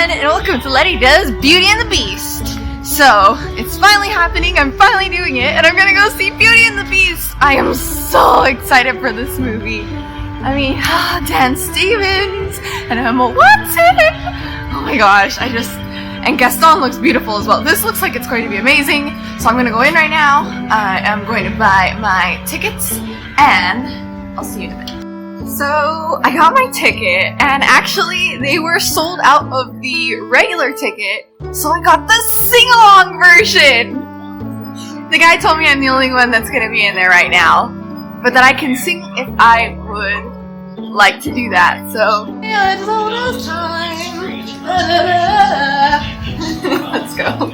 everyone, and welcome to Lety Does Beauty and the Beast. So, it's finally happening, I'm finally doing it, and I'm gonna go see Beauty and the Beast. I am so excited for this movie. I mean, Dan Stevens and Emma Watson. Oh my gosh, and Gaston looks beautiful as well. This looks like it's going to be amazing. So I'm gonna go in right now. I am going to buy my tickets, and I'll see you in a minute. So, I got my ticket, and actually, they were sold out of the regular ticket, so I got the sing-along version! The guy told me I'm the only one that's gonna be in there right now, but that I can sing if I would like to do that, so... Yeah, it's almost time! Let's go.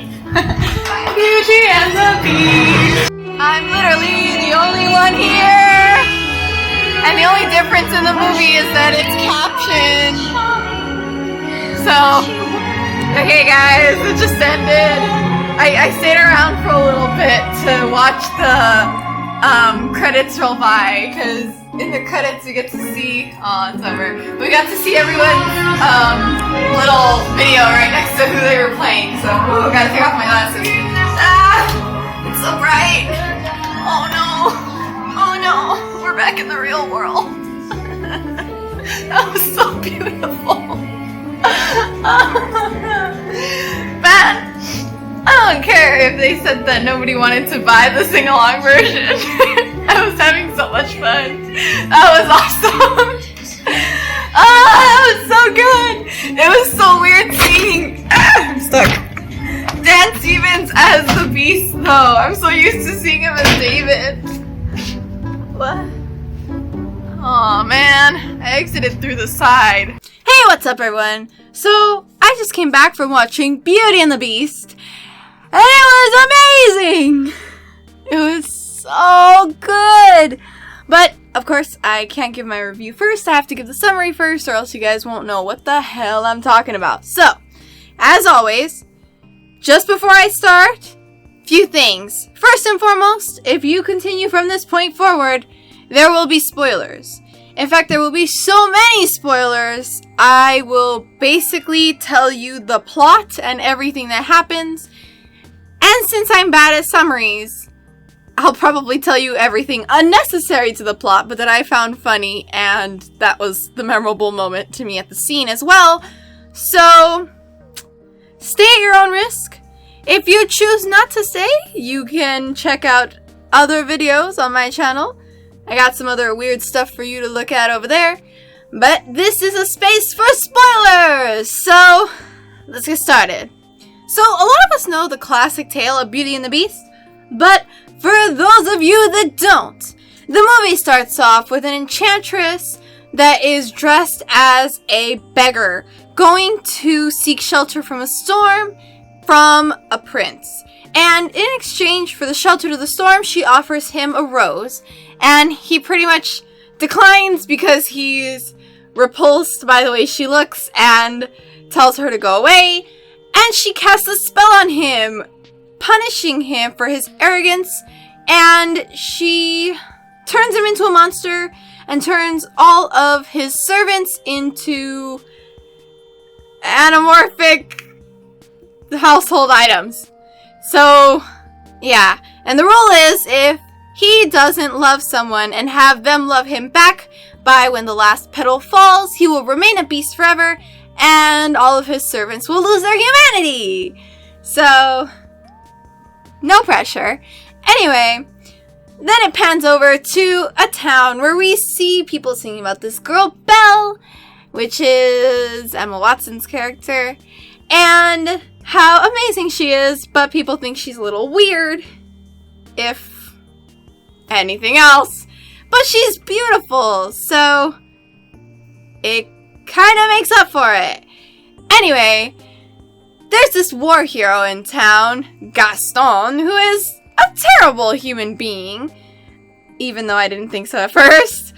Beauty and the Beast! I'm literally the only one here! And the only difference in the movie is that it's captioned. So, okay guys, it just ended. I stayed around for a little bit to watch the credits roll by, because in the credits we get to see, it's over. We got to see everyone's little video right next to who they were playing, so, I gotta take off my glasses. It's so bright. Oh no. Oh no, we're back in the real world. That was so beautiful. Man, I don't care if they said that nobody wanted to buy the sing-along version. I was having so much fun. That was awesome. That was so good. It was so weird seeing... I'm stuck. Dan Stevens as the Beast, though. I'm so used to seeing him as David. What? Aw, man. I exited through the side. Hey, what's up, everyone? So, I just came back from watching Beauty and the Beast, and it was amazing! It was so good! But, of course, I can't give my review first. I have to give the summary first, or else you guys won't know what the hell I'm talking about. So, as always, just before I start... few things. First and foremost, if you continue from this point forward, there will be spoilers. In fact, there will be so many spoilers, I will basically tell you the plot and everything that happens. And since I'm bad at summaries, I'll probably tell you everything unnecessary to the plot, but that I found funny, and that was the memorable moment to me at the scene as well. So, stay at your own risk. If you choose not to stay, you can check out other videos on my channel. I got some other weird stuff for you to look at over there. But this is a space for spoilers! So, let's get started. So, a lot of us know the classic tale of Beauty and the Beast. But, for those of you that don't, the movie starts off with an enchantress that is dressed as a beggar, going to seek shelter from a storm from a prince. And in exchange for the shelter to the storm, she offers him a rose. And he pretty much declines because he's repulsed by the way she looks and tells her to go away. And she casts a spell on him, punishing him for his arrogance. And she turns him into a monster and turns all of his servants into anamorphic household items. So, yeah. And the rule is, if he doesn't love someone and have them love him back by when the last petal falls, he will remain a beast forever, and all of his servants will lose their humanity. So, no pressure. Anyway, then it pans over to a town where we see people singing about this girl, Belle, which is Emma Watson's character, and how amazing she is, but people think she's a little weird, if anything else. But she's beautiful, so it kind of makes up for it. Anyway, there's this war hero in town, Gaston, who is a terrible human being, even though I didn't think so at first.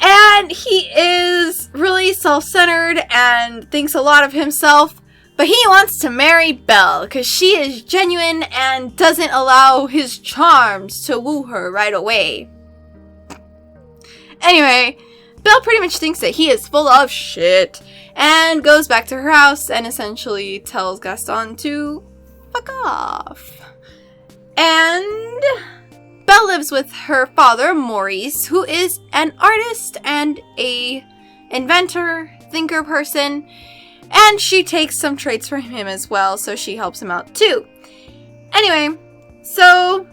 And he is really self-centered and thinks a lot of himself. But he wants to marry Belle because she is genuine and doesn't allow his charms to woo her right away. Anyway, Belle pretty much thinks that he is full of shit and goes back to her house and essentially tells Gaston to fuck off. And Belle lives with her father, Maurice, who is an artist and a inventor, thinker person, and she takes some traits from him as well, so she helps him out too. Anyway, so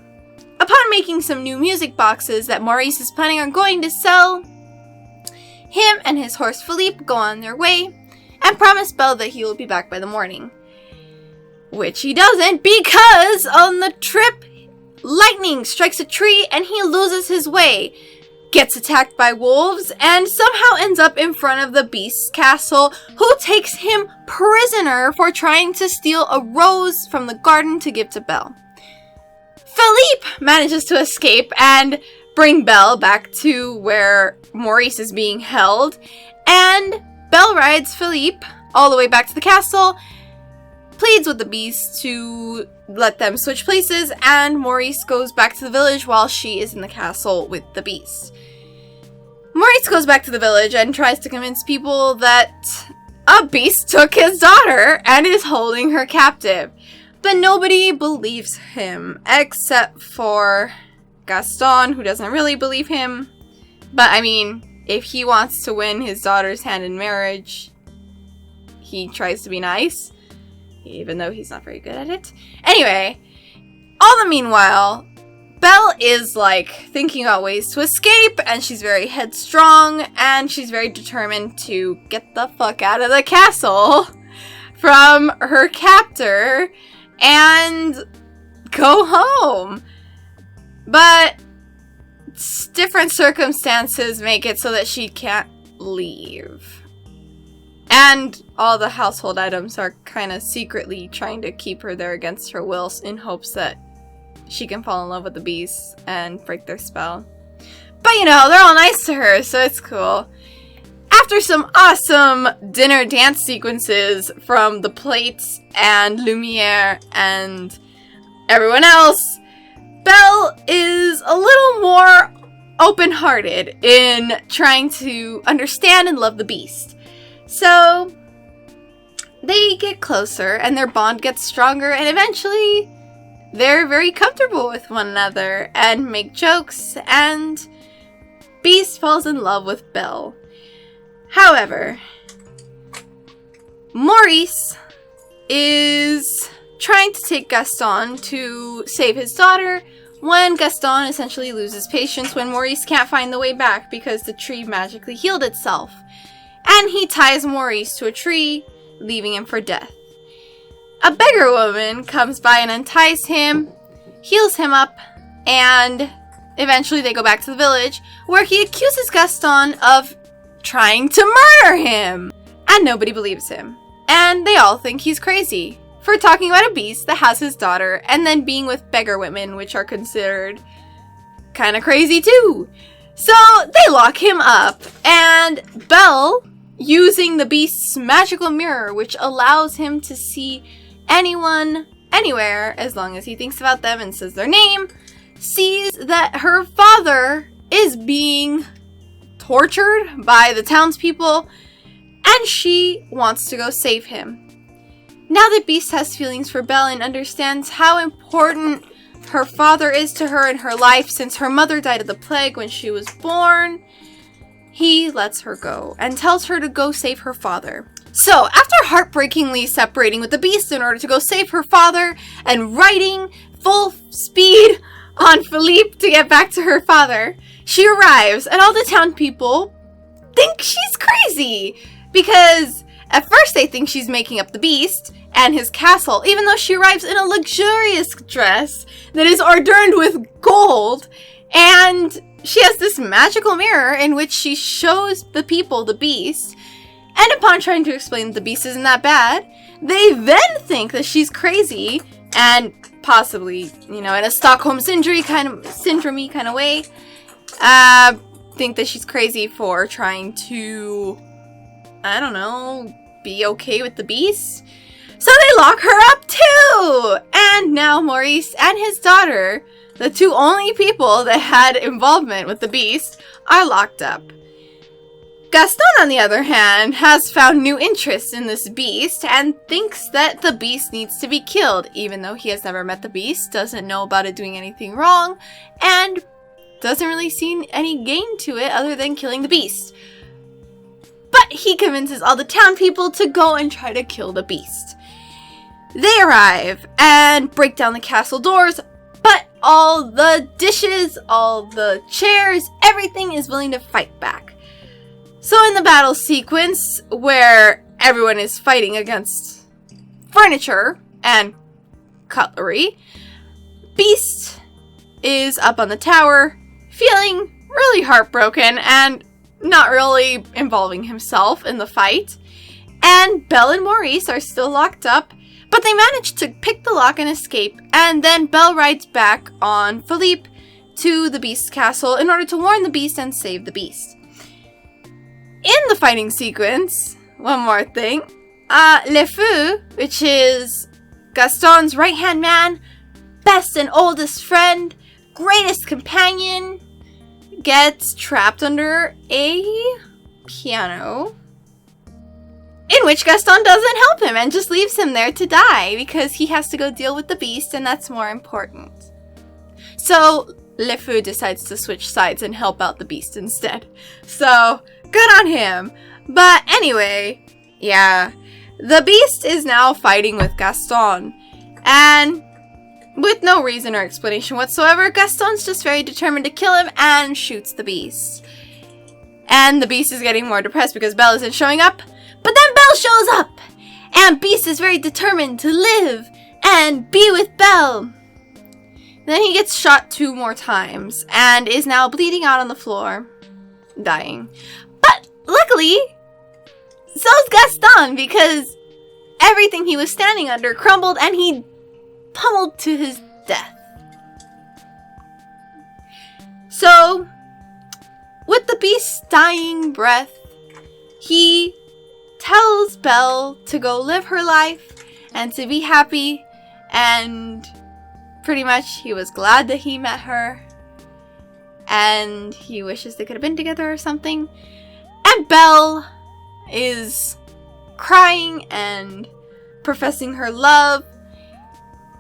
upon making some new music boxes that Maurice is planning on going to sell, him and his horse Philippe go on their way and promise Belle that he will be back by the morning. Which he doesn't, because on the trip, lightning strikes a tree and he loses his way, gets attacked by wolves, and somehow ends up in front of the Beast's castle, who takes him prisoner for trying to steal a rose from the garden to give to Belle. Philippe manages to escape and bring Belle back to where Maurice is being held, and Belle rides Philippe all the way back to the castle, pleads with the Beast to let them switch places, and Maurice goes back to the village while she is in the castle with the Beast. Maurice goes back to the village and tries to convince people that a beast took his daughter and is holding her captive. But nobody believes him, except for Gaston, who doesn't really believe him. But I mean, if he wants to win his daughter's hand in marriage, he tries to be nice, even though he's not very good at it. Anyway, all the meanwhile, Belle is like thinking about ways to escape, and she's very headstrong, and she's very determined to get the fuck out of the castle from her captor and go home. But different circumstances make it so that she can't leave. And all the household items are kind of secretly trying to keep her there against her will in hopes that she can fall in love with the Beast and break their spell. But you know, they're all nice to her, so it's cool. After some awesome dinner dance sequences from the Plates and Lumiere and everyone else, Belle is a little more open-hearted in trying to understand and love the Beast. So they get closer and their bond gets stronger, and eventually they're very comfortable with one another and make jokes, and Beast falls in love with Belle. However, Maurice is trying to take Gaston to save his daughter when Gaston essentially loses patience when Maurice can't find the way back because the tree magically healed itself. And he ties Maurice to a tree, leaving him for death. A beggar woman comes by and unties him, heals him up, and eventually they go back to the village, where he accuses Gaston of trying to murder him. And nobody believes him. And they all think he's crazy for talking about a beast that has his daughter and then being with beggar women, which are considered kind of crazy too. So they lock him up, and Belle, using the beast's magical mirror, which allows him to see anyone, anywhere, as long as he thinks about them and says their name, sees that her father is being tortured by the townspeople, and she wants to go save him. Now that Beast has feelings for Belle and understands how important her father is to her in her life since her mother died of the plague when she was born, he lets her go and tells her to go save her father. So, after heartbreakingly separating with the Beast in order to go save her father and riding full speed on Philippe to get back to her father, she arrives and all the town people think she's crazy because at first they think she's making up the Beast and his castle, even though she arrives in a luxurious dress that is adorned with gold, and she has this magical mirror in which she shows the people the Beast, and upon trying to explain that the Beast isn't that bad, they then think that she's crazy and possibly, you know, in a Stockholm syndrome kind of way, think that she's crazy for trying to, I don't know, be okay with the Beast. So they lock her up too! And now Maurice and his daughter, the two only people that had involvement with the Beast, are locked up. Gaston, on the other hand, has found new interest in this beast and thinks that the beast needs to be killed, even though he has never met the beast, doesn't know about it doing anything wrong, and doesn't really see any gain to it other than killing the beast. But he convinces all the town people to go and try to kill the beast. They arrive and break down the castle doors, but all the dishes, all the chairs, everything is willing to fight back. So in the battle sequence, where everyone is fighting against furniture and cutlery, Beast is up on the tower, feeling really heartbroken and not really involving himself in the fight. And Belle and Maurice are still locked up, but they manage to pick the lock and escape, and then Belle rides back on Philippe to the Beast's castle in order to warn the Beast and save the Beast. In the fighting sequence, one more thing, Le Fou, which is Gaston's right-hand man, best and oldest friend, greatest companion, gets trapped under a piano, in which Gaston doesn't help him and just leaves him there to die because he has to go deal with the Beast and that's more important. So Le Fou decides to switch sides and help out the Beast instead. So, good on him. But anyway, yeah, the Beast is now fighting with Gaston, and with no reason or explanation whatsoever, Gaston's just very determined to kill him and shoots the Beast. And the Beast is getting more depressed because Belle isn't showing up, but then Belle shows up, and Beast is very determined to live and be with Belle. Then he gets shot 2 more times and is now bleeding out on the floor, dying. But luckily, so's Gaston, because everything he was standing under crumbled and he pummeled to his death. So, with the Beast's dying breath, he tells Belle to go live her life and to be happy, and pretty much he was glad that he met her, and he wishes they could have been together or something. And Belle is crying and professing her love,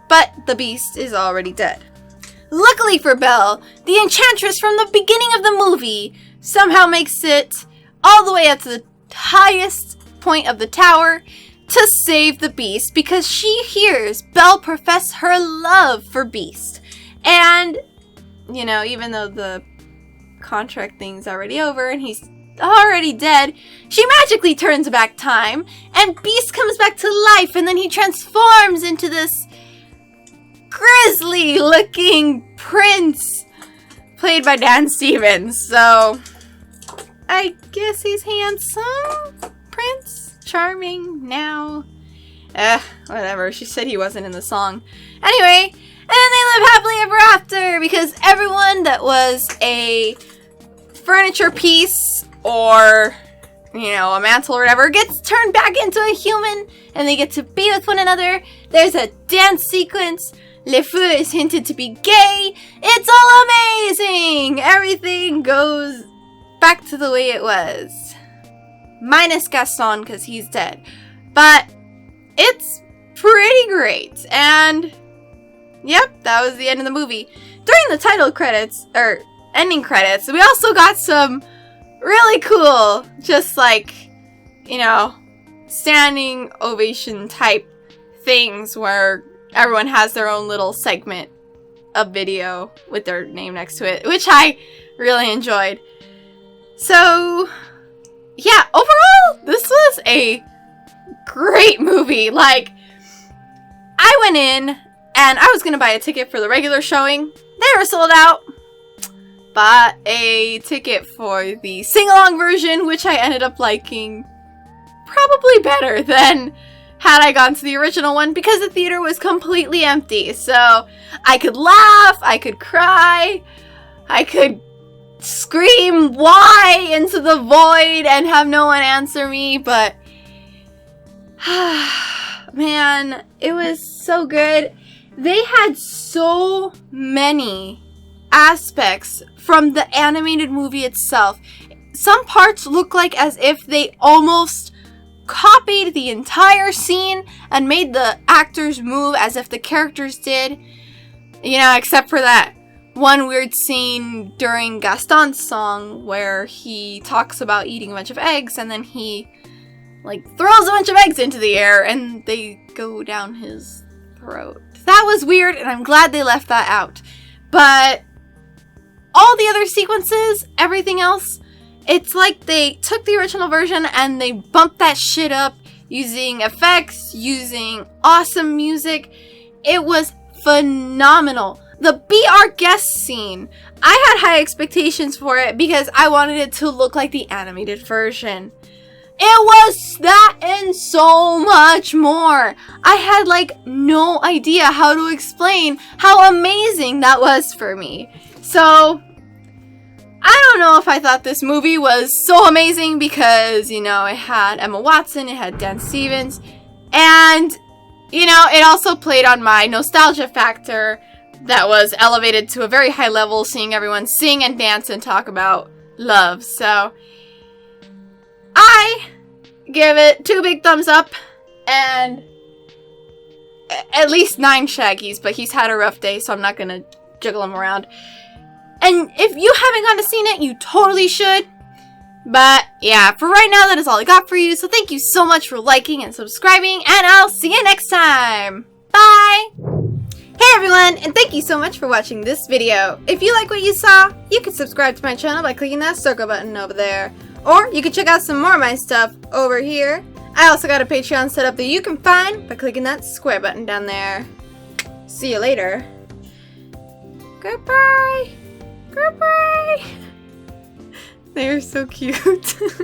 but the Beast is already dead. Luckily for Belle, the Enchantress from the beginning of the movie somehow makes it all the way up to the highest point of the tower to save the Beast, because she hears Belle profess her love for Beast. And, you know, even though the contract thing's already over and he's already dead, she magically turns back time and Beast comes back to life, and then he transforms into this grisly looking prince played by Dan Stevens. So I guess he's handsome, prince, charming now. Whatever. She said he wasn't in the song. Anyway, and then they live happily ever after, because everyone that was a furniture piece or, you know, a mantle or whatever gets turned back into a human and they get to be with one another. There's a dance sequence. Le Fou is hinted to be gay. It's all amazing. Everything goes back to the way it was. Minus Gaston, because he's dead. But it's pretty great. And yep, that was the end of the movie. During the title credits, or ending credits, we also got some really cool, just like, you know, standing ovation type things where everyone has their own little segment of video with their name next to it, which I really enjoyed. So yeah, overall, this was a great movie. Like, I went in and I was going to buy a ticket for the regular showing. They were sold out. Bought a ticket for the sing-along version, which I ended up liking probably better than had I gone to the original one, because the theater was completely empty. So I could laugh, I could cry, I could scream why into the void and have no one answer me, but man, it was so good. They had so many aspects from the animated movie itself, some parts look like as if they almost copied the entire scene and made the actors move as if the characters did. You know, except for that one weird scene during Gaston's song where he talks about eating a bunch of eggs and then he, like, throws a bunch of eggs into the air and they go down his throat. That was weird, and I'm glad they left that out. But all the other sequences, everything else, it's like they took the original version and they bumped that shit up using effects, using awesome music. It was phenomenal. The Be Our Guest scene, I had high expectations for it because I wanted it to look like the animated version. It was that and so much more. I had like no idea how to explain how amazing that was for me. So I don't know if I thought this movie was so amazing because, you know, it had Emma Watson, it had Dan Stevens, and, you know, it also played on my nostalgia factor that was elevated to a very high level, seeing everyone sing and dance and talk about love. So I give it 2 big thumbs up and at least 9 shaggies, but he's had a rough day, so I'm not gonna jiggle him around. And if you haven't gone to seen it, you totally should. But yeah, for right now, that is all I got for you. So thank you so much for liking and subscribing, and I'll see you next time. Bye! Hey everyone, and thank you so much for watching this video. If you like what you saw, you can subscribe to my channel by clicking that circle button over there. Or you can check out some more of my stuff over here. I also got a Patreon set up that you can find by clicking that square button down there. See you later. Goodbye! Goodbye! They're so cute.